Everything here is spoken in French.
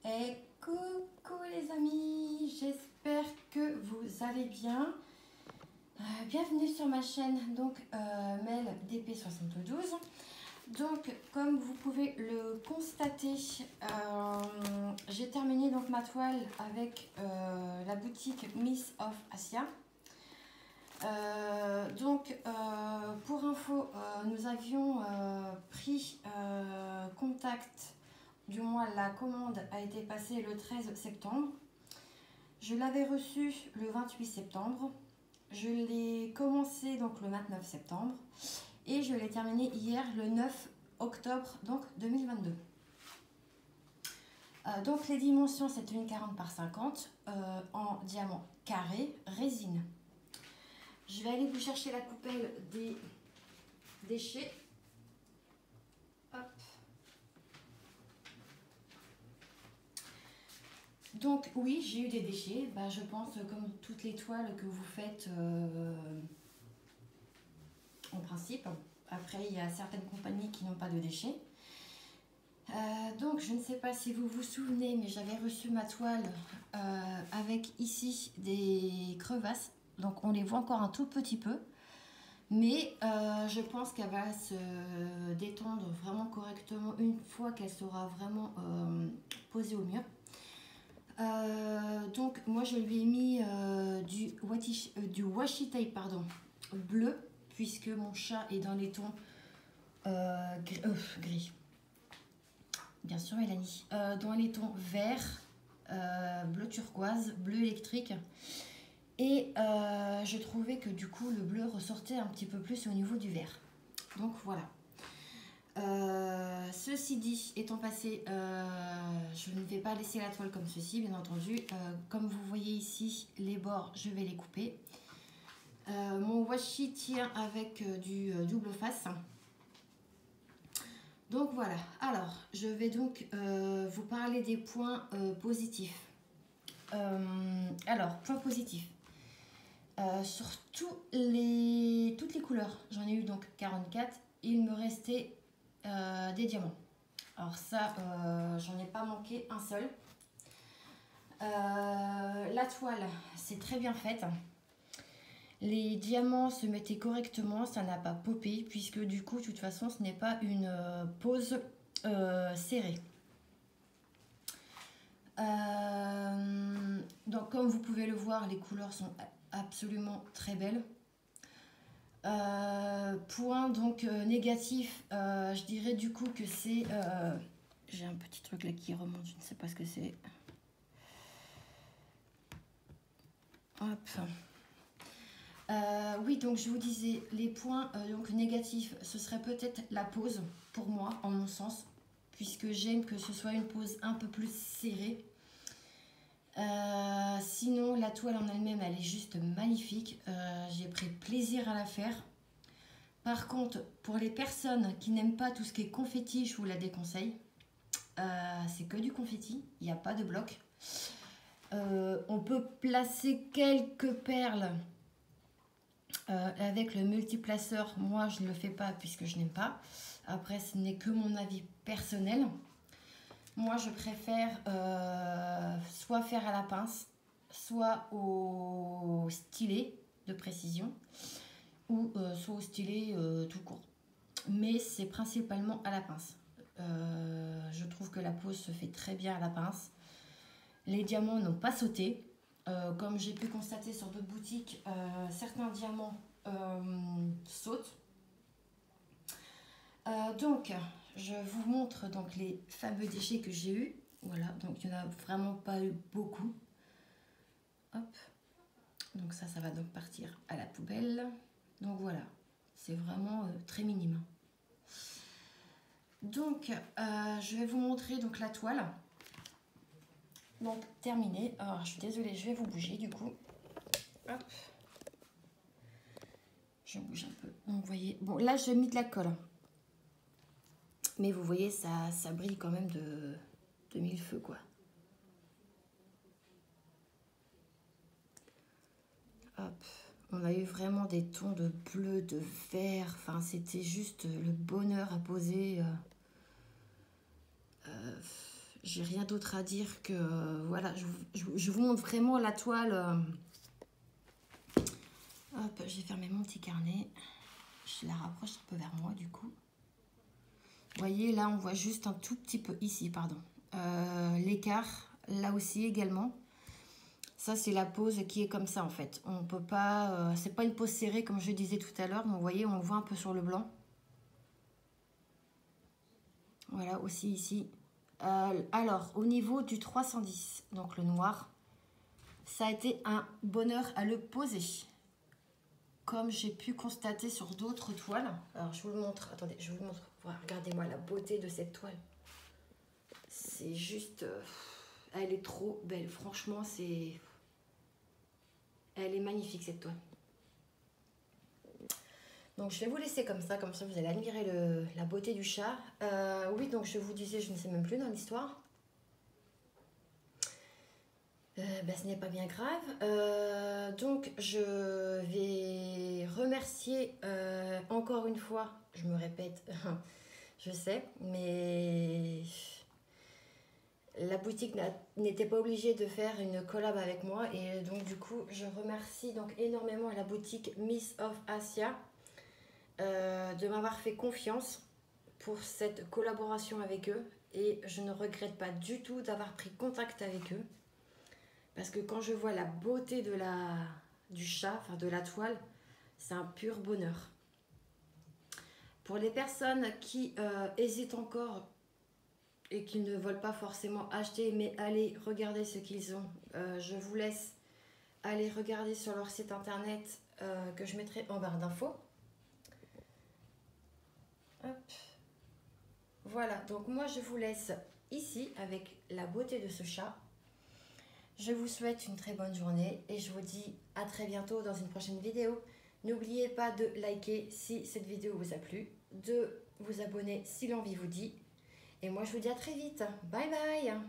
Et coucou les amis, j'espère que vous allez bien. Bienvenue sur ma chaîne, donc Mel DP72. Donc comme vous pouvez le constater, j'ai terminé donc ma toile avec la boutique Miss of Asia. Pour info, nous avions pris contact. Du moins, la commande a été passée le 13 septembre. Je l'avais reçue le 28 septembre. Je l'ai commencé donc le 29 septembre. Et je l'ai terminé hier le 9 octobre donc 2022. Donc les dimensions, c'est une 40 par 50 en diamant carré résine. Je vais aller vous chercher la coupelle des déchets. Hop. Donc oui, j'ai eu des déchets, je pense comme toutes les toiles que vous faites en principe. Après, il y a certaines compagnies qui n'ont pas de déchets. Donc je ne sais pas si vous vous souvenez, mais j'avais reçu ma toile avec ici des crevasses. Donc on les voit encore un tout petit peu. Mais je pense qu'elle va se détendre vraiment correctement une fois qu'elle sera vraiment posée au mur. Donc moi je lui ai mis du washi tape bleu, puisque mon chat est dans les tons gris. Bien sûr Mélanie. Dans les tons vert, bleu turquoise, bleu électrique. Et je trouvais que du coup le bleu ressortait un petit peu plus au niveau du vert. Donc voilà. Ceci dit, étant passé, je ne vais pas laisser la toile comme ceci, bien entendu. Comme vous voyez ici, les bords, je vais les couper. Mon washi tient avec du double face. Donc voilà. Alors, je vais donc vous parler des points positifs. Alors, points positifs. Sur toutes les couleurs, j'en ai eu donc 44. Il me restait des diamants. Alors ça, j'en ai pas manqué un seul. La toile, c'est très bien faite. Les diamants se mettaient correctement, ça n'a pas popé, puisque du coup, de toute façon, ce n'est pas une pose serrée. Donc, comme vous pouvez le voir, les couleurs sont absolument très belles. Point donc négatif, je dirais du coup que c'est j'ai un petit truc là qui remonte, je ne sais pas ce que c'est. Hop. Oui, donc je vous disais les points donc négatifs, ce serait peut-être la pose pour moi, en mon sens, puisque j'aime que ce soit une pose un peu plus serrée. Sinon la toile en elle-même, elle est juste magnifique. J'ai pris plaisir à la faire. Par contre, pour les personnes qui n'aiment pas tout ce qui est confetti, je vous la déconseille. C'est que du confetti, il n'y a pas de bloc. On peut placer quelques perles avec le multiplaceur. Moi, je ne le fais pas puisque je n'aime pas. Après, ce n'est que mon avis personnel. Moi, je préfère soit faire à la pince, soit au stylet de précision, ou soit au stylet tout court. Mais c'est principalement à la pince. Je trouve que la pose se fait très bien à la pince. Les diamants n'ont pas sauté. Comme j'ai pu constater sur d'autres boutiques, certains diamants sautent. Donc, je vous montre donc les fameux déchets que j'ai eu. Voilà, donc il n'y en a vraiment pas eu beaucoup. Hop. Donc ça va donc partir à la poubelle. Donc voilà, c'est vraiment très minime. Donc, je vais vous montrer donc la toile. Donc, terminé. Alors, je suis désolée, je vais vous bouger du coup. Hop. Je bouge un peu. Donc, vous voyez. Bon, là, j'ai mis de la colle. Mais vous voyez, ça brille quand même de mille feux, quoi. Hop. On a eu vraiment des tons de bleu, de vert. Enfin, c'était juste le bonheur à poser. J'ai rien d'autre à dire que voilà, je vous montre vraiment la toile. Hop, j'ai fermé mon petit carnet. Je la rapproche un peu vers moi du coup. Vous voyez, là on voit juste un tout petit peu ici, pardon. L'écart, là aussi également. Ça c'est la pose qui est comme ça en fait. On peut pas, c'est pas une pose serrée comme je disais tout à l'heure, mais vous voyez, on le voit un peu sur le blanc. Voilà, aussi ici. Alors, au niveau du 310, donc le noir, ça a été un bonheur à le poser. Comme j'ai pu constater sur d'autres toiles. Alors, je vous le montre. Attendez, je vous le montre. Voilà, regardez-moi la beauté de cette toile. C'est juste... elle est trop belle. Franchement, c'est... Elle est magnifique, cette toile. Donc, je vais vous laisser comme ça vous allez admirer la beauté du chat. Oui, donc je vous disais, je ne sais même plus dans l'histoire. Ce n'est pas bien grave. Donc, je vais remercier encore une fois, je me répète, je sais, mais la boutique n'était pas obligée de faire une collab avec moi. Et donc, du coup, je remercie donc énormément la boutique Miss of Asia de m'avoir fait confiance pour cette collaboration avec eux. Et je ne regrette pas du tout d'avoir pris contact avec eux. Parce que quand je vois la beauté du chat, enfin de la toile, c'est un pur bonheur. Pour les personnes qui hésitent encore et qui ne veulent pas forcément acheter, mais aller regarder ce qu'ils ont, je vous laisse aller regarder sur leur site internet que je mettrai en barre d'infos. Voilà, donc moi je vous laisse ici avec la beauté de ce chat. Je vous souhaite une très bonne journée et je vous dis à très bientôt dans une prochaine vidéo. N'oubliez pas de liker si cette vidéo vous a plu, de vous abonner si l'envie vous dit. Et moi je vous dis à très vite. Bye bye.